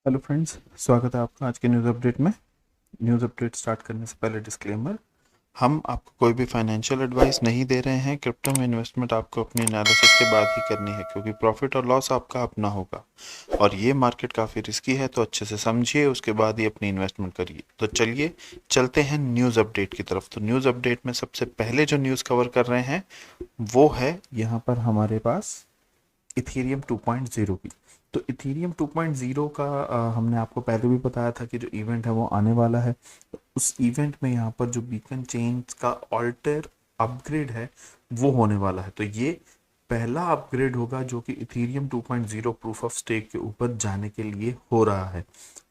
Hello friends, स्वागत है आपका आज के न्यूज़ अपडेट में। न्यूज़ अपडेट स्टार्ट करने से पहले डिस्क्लेमर। हम आपको कोई भी फाइनेंशियल एडवाइस नहीं दे रहे हैं। क्रिप्टो में इन्वेस्टमेंट आपको अपनी एनालिसिस के बाद ही करनी है, क्योंकि प्रॉफिट और लॉस आपका अपना होगा और ये मार्केट काफ़ी रिस्की है, तो अच्छे से समझिए उसके बाद ही अपनी इन्वेस्टमेंट करिए। तो चलिए चलते हैं न्यूज़ अपडेट की तरफ। तो न्यूज़ अपडेट में सबसे पहले जो न्यूज़ कवर कर रहे हैं वो है यहाँ पर हमारे पास इथेरियम 2.0 की। तो इथेरियम 2.0 का हमने आपको पहले भी बताया था कि जो इवेंट है वो आने वाला है। तो उस इवेंट में यहाँ पर जो बीकन चेन्स का ऑल्टर अपग्रेड है वो होने वाला है। तो ये पहला अपग्रेड होगा जो कि इथेरियम 2.0 प्रूफ ऑफ स्टेक के ऊपर जाने के लिए हो रहा है।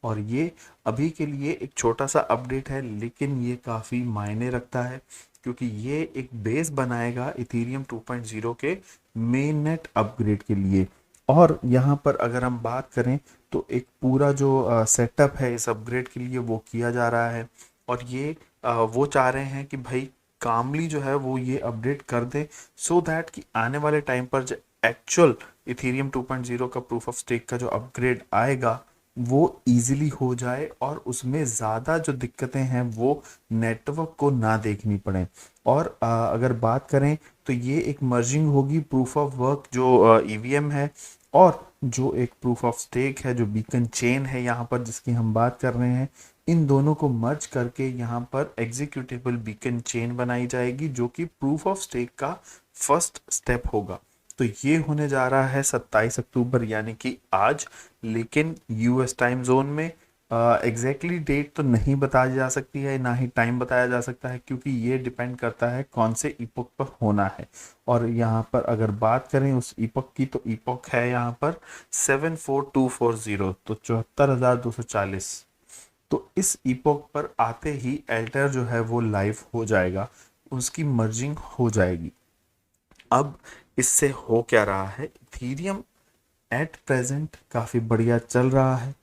और ये अभी के लिए एक छोटा सा अपडेट है, लेकिन ये काफ़ी मायने रखता है, क्योंकि ये एक बेस बनाएगा इथेरियम 2.0 के मेन नेट अपग्रेड के लिए। और यहाँ पर अगर हम बात करें तो एक पूरा जो सेटअप है इस अपग्रेड के लिए वो किया जा रहा है। और ये वो चाह रहे हैं कि भाई कामली जो है वो ये अपडेट कर दे, सो दैट कि आने वाले टाइम पर जो एक्चुअल इथेरियम 2.0 का प्रूफ ऑफ स्टेक का जो अपग्रेड आएगा वो इजीली हो जाए और उसमें ज़्यादा जो दिक्कतें हैं वो नेटवर्क को ना देखनी पड़े। और अगर बात करें तो ये एक मर्जिंग होगी प्रूफ ऑफ वर्क जो ईवीएम है और जो एक प्रूफ ऑफ स्टेक है जो बीकन चेन है यहाँ पर जिसकी हम बात कर रहे हैं। इन दोनों को मर्ज करके यहाँ पर एग्जीक्यूटेबल बीकन चेन बनाई जाएगी जो कि प्रूफ ऑफ स्टेक का फर्स्ट स्टेप होगा। तो ये होने जा रहा है 27 अक्टूबर यानी कि आज। लेकिन यूएस टाइम जोन में एग्जैक्टली डेट तो नहीं बताई जा सकती है, ना ही टाइम बताया जा सकता है, क्योंकि ये डिपेंड करता है कौन से इपोक पर होना है। और यहाँ पर अगर बात करें उस इपोक की तो इपोक है यहाँ पर 74240, तो 74,240। तो इस इपोक पर आते ही एल्टर जो है वो लाइव हो जाएगा, उसकी मर्जिंग हो जाएगी। अब इससे हो क्या रहा है, इथीरियम एट प्रेजेंट काफ़ी बढ़िया चल रहा है।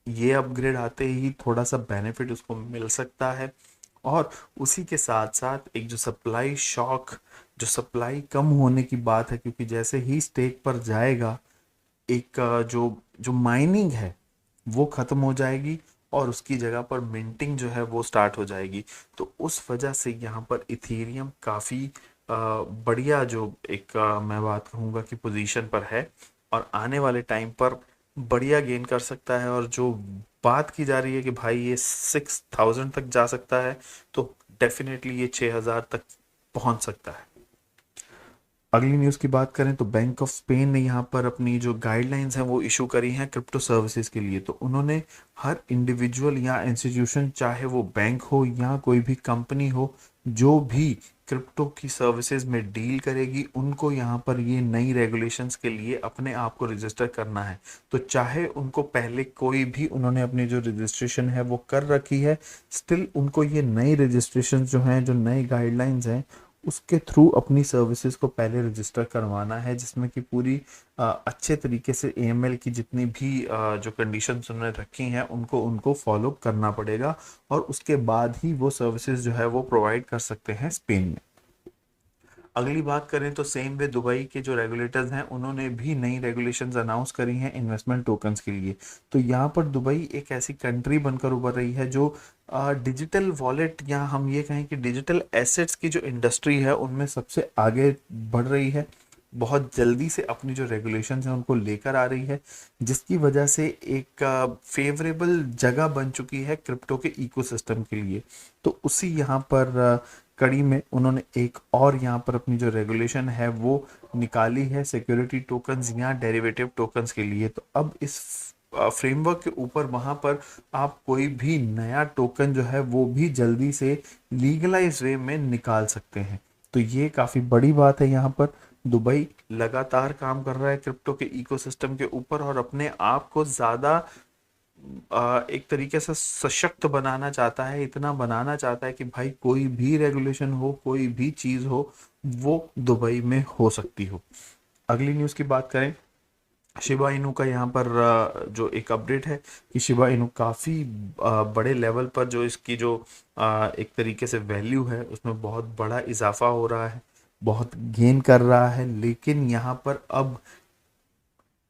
ये अपग्रेड आते ही थोड़ा सा बेनिफिट उसको मिल सकता है। और उसी के साथ साथ एक जो सप्लाई शॉक, जो सप्लाई कम होने की बात है, क्योंकि जैसे ही स्टेक पर जाएगा एक जो जो माइनिंग है वो ख़त्म हो जाएगी और उसकी जगह पर मिंटिंग जो है वो स्टार्ट हो जाएगी। तो उस वजह से यहाँ पर इथेरियम काफ़ी बढ़िया जो एक मैं बात कहूँगा कि पोजीशन पर है और आने वाले टाइम पर बढ़िया गेन कर सकता है। और जो बात की जा रही है कि भाई ये 6,000 तक जा सकता है, तो डेफिनेटली ये 6,000 तक पहुंच सकता है। अगली न्यूज़ की बात करें तो बैंक ऑफ स्पेन ने यहाँ पर अपनी जो गाइडलाइंस हैं वो इशू करी हैं क्रिप्टो सर्विसेज के लिए। तो उन्होंने हर इंडिविजुअल या इंस्टीट्यूशन, चाहे वो बैंक हो या कोई भी कंपनी हो, जो भी क्रिप्टो की सर्विसेज में डील करेगी, उनको यहाँ पर ये नई रेगुलेशंस के लिए अपने आप को रजिस्टर करना है। तो चाहे उनको पहले कोई भी उन्होंने अपनी जो रजिस्ट्रेशन है वो कर रखी है, स्टिल उनको ये नई रजिस्ट्रेशन जो हैं, जो नई गाइडलाइंस हैं, उसके थ्रू अपनी सर्विसेज को पहले रजिस्टर करवाना है, जिसमें कि पूरी अच्छे तरीके से एएमएल की जितनी भी जो कंडीशंस उन्होंने रखी हैं उनको उनको फॉलो करना पड़ेगा। और उसके बाद ही वो सर्विसेज जो है वो प्रोवाइड कर सकते हैं स्पेन में। अगली बात करें तो सेम वे दुबई के जो रेगुलेटर्स हैं उन्होंने भी नई रेगुलेशंस अनाउंस करी हैं इन्वेस्टमेंट टोकन्स के लिए। तो यहाँ पर दुबई एक ऐसी कंट्री बनकर उभर रही है जो डिजिटल वॉलेट या हम ये कहें कि डिजिटल एसेट्स की जो इंडस्ट्री है उनमें सबसे आगे बढ़ रही है। बहुत जल्दी से अपनी जो रेगुलेशंस हैं उनको लेकर आ रही है, जिसकी वजह से एक फेवरेबल जगह बन चुकी है क्रिप्टो के इकोसिस्टम के लिए। तो उसी यहाँ पर कड़ी में उन्होंने एक और यहाँ पर अपनी जो रेगुलेशन है वो निकाली है सिक्योरिटी टोकन्स या डेरिवेटिव टोकन्स के लिए। तो अब इस फ्रेमवर्क के ऊपर वहाँ पर आप कोई भी नया टोकन जो है वो भी जल्दी से लीगलाइज वे में निकाल सकते हैं। तो ये काफ़ी बड़ी बात है। यहाँ पर दुबई लगातार काम कर रहा है क्रिप्टो के इकोसिस्टम के ऊपर और अपने आप को ज़्यादा एक तरीके से सशक्त बनाना चाहता है, इतना बनाना चाहता है कि भाई कोई भी रेगुलेशन हो, कोई भी चीज़ हो, वो दुबई में हो सकती हो। अगली न्यूज़ की बात करें, शिबा इनू का यहाँ पर जो एक अपडेट है कि शिबा इनू काफ़ी बड़े लेवल पर जो इसकी जो एक तरीके से वैल्यू है उसमें बहुत बड़ा इजाफा हो रहा है, बहुत गेन कर रहा है। लेकिन यहाँ पर अब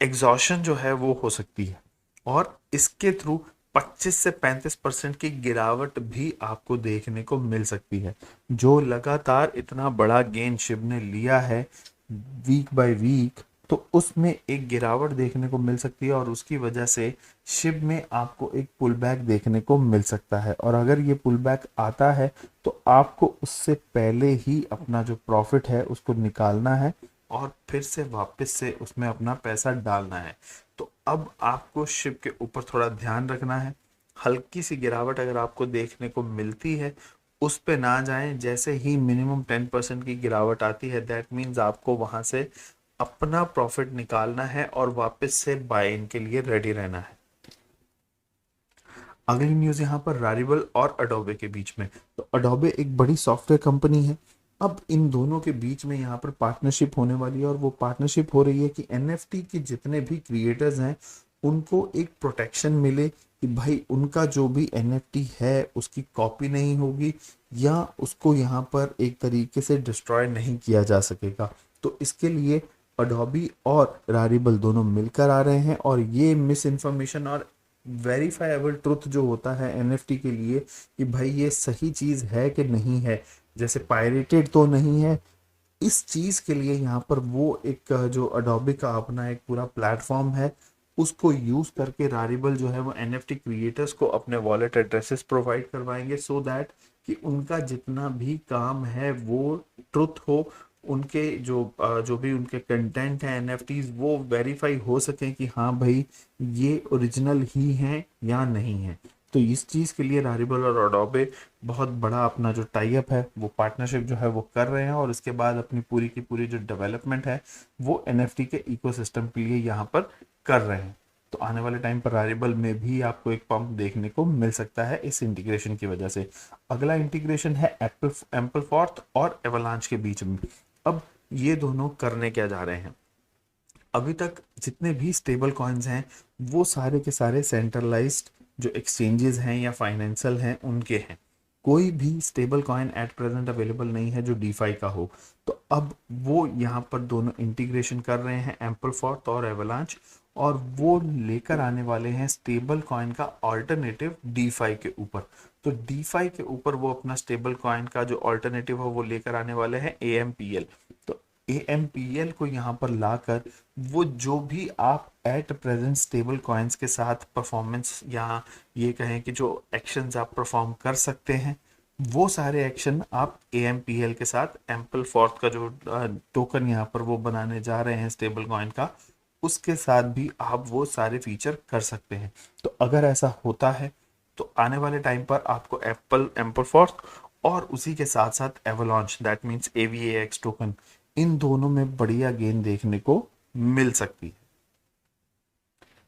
एग्जॉशन जो है वो हो सकती है। और इसके थ्रू 25 से 35% की गिरावट भी आपको देखने को मिल सकती है। जो लगातार इतना बड़ा गेन शिव ने लिया है वीक बाय वीक, तो उसमें एक गिरावट देखने को मिल सकती है और उसकी वजह से शिव में आपको एक पुल बैक देखने को मिल सकता है। और अगर ये पुल बैक आता है तो आपको उससे पहले ही अपना जो प्रॉफिट है उसको निकालना है और फिर से वापस से उसमें अपना पैसा डालना है। तो अब आपको शिव के ऊपर थोड़ा ध्यान रखना है। हल्की सी गिरावट अगर आपको देखने को मिलती है उस पे ना जाएं। जैसे ही मिनिमम 10% की गिरावट आती है दैट मीन्स आपको वहां से अपना प्रॉफिट निकालना है और वापस से बाय इन के लिए रेडी रहना है। अगली न्यूज़ यहाँ पर रारिबल और अडोबे के बीच में। तो अडोबे एक बड़ी सॉफ्टवेयर कंपनी है। अब इन दोनों के बीच में यहाँ पर पार्टनरशिप होने वाली है और वो पार्टनरशिप हो रही है कि एनएफटी के जितने भी क्रिएटर्स हैं उनको एक प्रोटेक्शन मिले कि भाई उनका जो भी एनएफटी है उसकी कॉपी नहीं होगी या उसको यहाँ पर एक तरीके से डिस्ट्रॉय नहीं किया जा सकेगा। तो इसके लिए अडोबी और रारिबल दोनों मिलकर आ रहे हैं और ये मिस इन्फॉर्मेशन और वेरीफाइबल ट्रुथ जो होता है एनएफटी के लिए कि भाई ये सही चीज है कि नहीं है, जैसे पायरेटेड तो नहीं है, इस चीज के लिए यहाँ पर वो एक जो अडोबे का अपना एक पूरा प्लेटफॉर्म है उसको यूज करके रारिबल जो है वो एनएफटी क्रिएटर्स को अपने वॉलेट एड्रेसेस प्रोवाइड करवाएंगे सो दैट कि उनका जितना भी काम है वो ट्रुथ हो। उनके जो भी उनके कंटेंट है एनएफटीज वो वेरीफाई हो सके कि हाँ भाई ये ओरिजिनल ही है या नहीं है। तो इस चीज़ के लिए रारिबल और अडोबे बहुत बड़ा अपना जो टाई अप है वो पार्टनरशिप जो है वो कर रहे हैं और इसके बाद अपनी पूरी की पूरी जो डेवलपमेंट है वो एनएफटी के इकोसिस्टम के लिए यहाँ पर कर रहे हैं। तो आने वाले टाइम पर रारिबल में भी आपको एक पंप देखने को मिल सकता है इस इंटीग्रेशन की वजह से। अगला इंटीग्रेशन है एप्पल फॉर्थ और एवलांच के बीच में। अब ये दोनों करने क्या जा रहे हैं? अभी तक जितने भी स्टेबल कॉइन्स हैं वो सारे के सारे सेंट्रलाइज्ड जो एक्सचेंजेस हैं या फाइनेंशियल हैं उनके हैं। कोई भी stable coin at present available नहीं है जो डीफाई का हो। तो अब वो यहाँ पर दोनों इंटीग्रेशन कर रहे हैं एम्पल फॉर्थ और एवलांच और वो लेकर आने वाले हैं स्टेबल कॉइन का ऑल्टरनेटिव डीफाई के ऊपर। तो डीफाई के ऊपर वो अपना स्टेबल कॉइन का जो ऑल्टरनेटिव है वो लेकर आने वाले हैं एएमपीएल। तो एएमपीएल को यहाँ पर लाकर वो जो भी आप एट प्रेजेंट स्टेबल कॉइन्स के साथ परफॉर्मेंस या ये कहें कि जो एक्शंस आप परफॉर्म कर सकते हैं वो सारे एक्शन आप एएमपीएल के साथ एम्पल फॉर्थ का जो टोकन यहाँ पर वो बनाने जा रहे हैं स्टेबल कॉइन का उसके साथ भी आप वो सारे फीचर कर सकते हैं। तो अगर ऐसा होता है तो आने वाले टाइम पर आपको एम्पल फॉर्थ और उसी के साथ साथ एवलांच दैट मीन्स एवीएक्स टोकन इन दोनों में बढ़िया गेन देखने को मिल सकती है।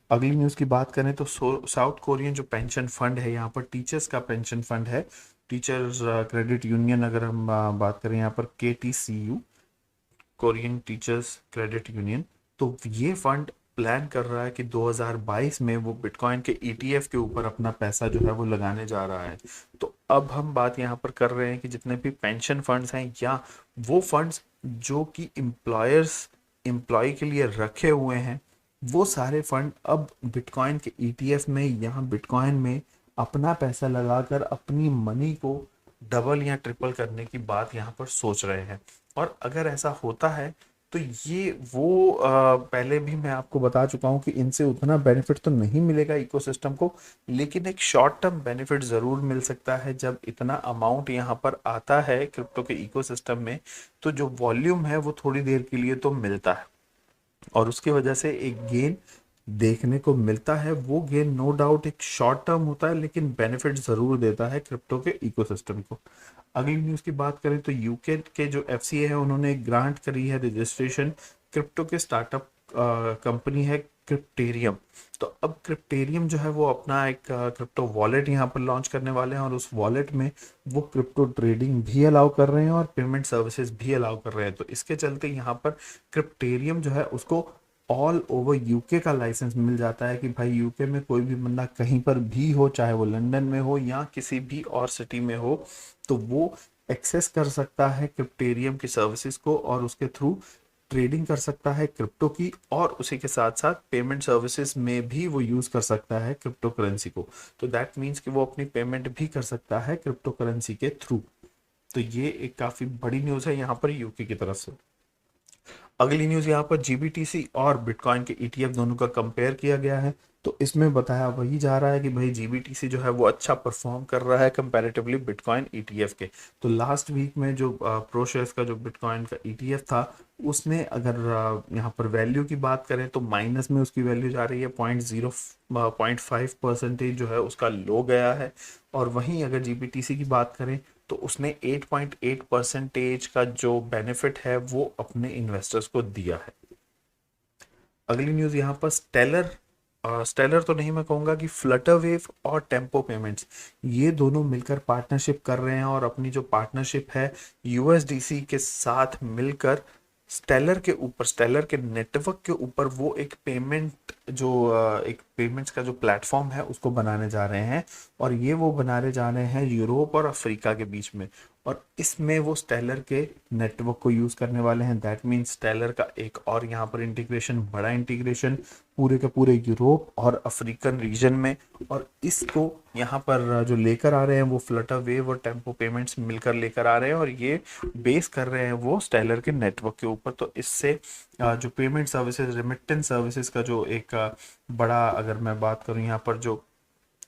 अगली न्यूज़ की बात करें तो साउथ कोरियन जो पेंशन फंड है यहाँ पर टीचर्स का पेंशन फंड है, टीचर्स क्रेडिट यूनियन, अगर हम बात करें यहाँ पर केटीसीयू कोरियन टीचर्स क्रेडिट यूनियन, तो ये फंड प्लान कर रहा है कि 2022 में वो बिटकॉइन के ईटीएफ के ऊपर अपना पैसा जो है वो लगाने जा रहा है। तो अब हम बात यहाँ पर कर रहे हैं कि जितने भी पेंशन फंड्स हैं या वो फंड्स जो कि एम्प्लॉय के लिए रखे हुए हैं वो सारे फंड अब बिटकॉइन के ईटीएफ में यहाँ बिटकॉइन में अपना पैसा लगाकर अपनी मनी को डबल या ट्रिपल करने की बात यहाँ पर सोच रहे हैं। और अगर ऐसा होता है तो ये वो पहले भी मैं आपको बता चुका हूँ कि इनसे उतना बेनिफिट तो नहीं मिलेगा इकोसिस्टम को, लेकिन एक शॉर्ट टर्म बेनिफिट ज़रूर मिल सकता है। जब इतना अमाउंट यहाँ पर आता है क्रिप्टो के इकोसिस्टम में तो जो वॉल्यूम है वो थोड़ी देर के लिए तो मिलता है और उसकी वजह से एक गेन देखने को मिलता है। वो गेन नो डाउट एक शॉर्ट टर्म होता है लेकिन बेनिफिट ज़रूर देता है क्रिप्टो के इकोसिस्टम को। अगली न्यूज़ की बात करें तो यूके के जो एफसीए है उन्होंने एक ग्रांट करी है रजिस्ट्रेशन क्रिप्टो के स्टार्टअप कंपनी है क्रिप्टेरियम। तो अब क्रिप्टेरियम जो है वो अपना एक क्रिप्टो वॉलेट यहाँ पर लॉन्च करने वाले हैं और उस वॉलेट में वो क्रिप्टो ट्रेडिंग भी अलाउ कर रहे हैं और पेमेंट सर्विसेज भी अलाउ कर रहे हैं। तो इसके चलते यहाँ पर क्रिप्टेरियम जो है उसको ऑल ओवर यूके का लाइसेंस मिल जाता है कि भाई यूके में कोई भी बंदा कहीं पर भी हो, चाहे वो लंदन में हो या किसी भी और सिटी में हो, तो वो एक्सेस कर सकता है क्रिप्टेरियम की सर्विसेज को और उसके थ्रू ट्रेडिंग कर सकता है क्रिप्टो की, और उसी के साथ साथ पेमेंट सर्विसेज में भी वो यूज़ कर सकता है क्रिप्टो करेंसी को। तो दैट मीन्स कि वो अपनी पेमेंट भी कर सकता है क्रिप्टो करेंसी के थ्रू। तो ये एक काफ़ी बड़ी न्यूज़ है यहाँ पर यूके की तरफ से। अगली न्यूज़ यहाँ पर जीबीटीसी और बिटकॉइन के ईटीएफ दोनों का कंपेयर किया गया है। तो इसमें बताया वही जा रहा है कि भाई जीबीटीसी जो है वो अच्छा परफॉर्म कर रहा है कंपैरेटिवली बिटकॉइन ईटीएफ के। तो लास्ट वीक में जो प्रोशेस का जो बिटकॉइन का ईटीएफ था, उसने अगर यहाँ पर वैल्यू की बात करें तो माइनस में उसकी वैल्यू जा रही है, 0.5% जो है उसका लो गया है। और वहीं अगर जीबीटीसी की बात करें तो उसने 8.8% का जो बेनिफिट है वो अपने इन्वेस्टर्स को दिया है। अगली न्यूज़ यहाँ पर स्टेलर तो नहीं मैं कहूँगा कि फ्लटर वेव और टेम्पो पेमेंट्स, ये दोनों मिलकर पार्टनरशिप कर रहे हैं और अपनी जो पार्टनरशिप है यूएसडीसी के साथ मिलकर स्टेलर के नेटवर्क के ऊपर वो एक एक पेमेंट्स का जो प्लेटफॉर्म है उसको बनाने जा रहे हैं। और ये वो बनाने जा रहे हैं यूरोप और अफ्रीका के बीच में, और इसमें वो स्टेलर के नेटवर्क को यूज़ करने वाले हैं। दैट मीन्स स्टेलर का एक और यहाँ पर इंटीग्रेशन, बड़ा इंटीग्रेशन पूरे के पूरे यूरोप और अफ्रीकन रीजन में। और इसको यहाँ पर जो लेकर आ रहे हैं वो फ्लटर वेव और टेम्पो पेमेंट्स मिलकर लेकर आ रहे हैं, और ये बेस कर रहे हैं वो स्टेलर के नेटवर्क के ऊपर। तो इससे जो पेमेंट सर्विसेज, रेमिटेंस सर्विसेज का जो एक बड़ा, अगर मैं बात करूँ यहाँ पर जो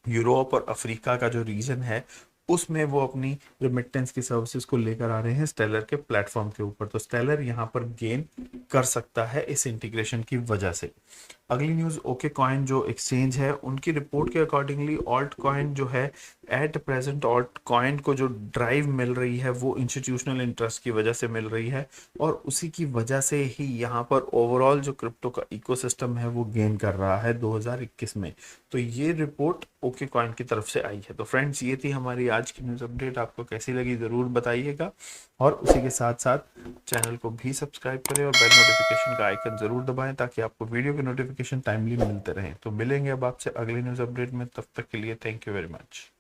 यूरोप और अफ्रीका का जो रीजन है, उसमें वो अपनी रेमिटेंस की सर्विसेज को लेकर आ रहे हैं स्टेलर के प्लेटफॉर्म के ऊपर। तो स्टेलर यहाँ पर गेन कर सकता है इस इंटीग्रेशन की वजह से। अगली न्यूज़ ओके कॉइन जो एक्सचेंज है, उनकी रिपोर्ट के अकॉर्डिंगली ऑल्ट कॉइन जो है एट प्रेजेंट, ऑल्ट कॉइन को जो ड्राइव मिल रही है वो इंस्टीट्यूशनल इंटरेस्ट की वजह से मिल रही है, और उसी की वजह से ही यहाँ पर ओवरऑल जो क्रिप्टो का इकोसिस्टम है वो गेन कर रहा है 2021 में। तो ये रिपोर्ट ओके कॉइन की तरफ से आई है। तो फ्रेंड्स, ये थी हमारी आज की न्यूज़ अपडेट। आपको कैसी लगी ज़रूर बताइएगा, और उसी के साथ साथ चैनल को भी सब्सक्राइब करें और बेल नोटिफिकेशन का आइकन ज़रूर दबाएं ताकि आपको वीडियो के नोटिफिकेशन टाइमली मिलते रहें। तो मिलेंगे अब आपसे अगली न्यूज़ अपडेट में, तब तक के लिए थैंक यू वेरी मच।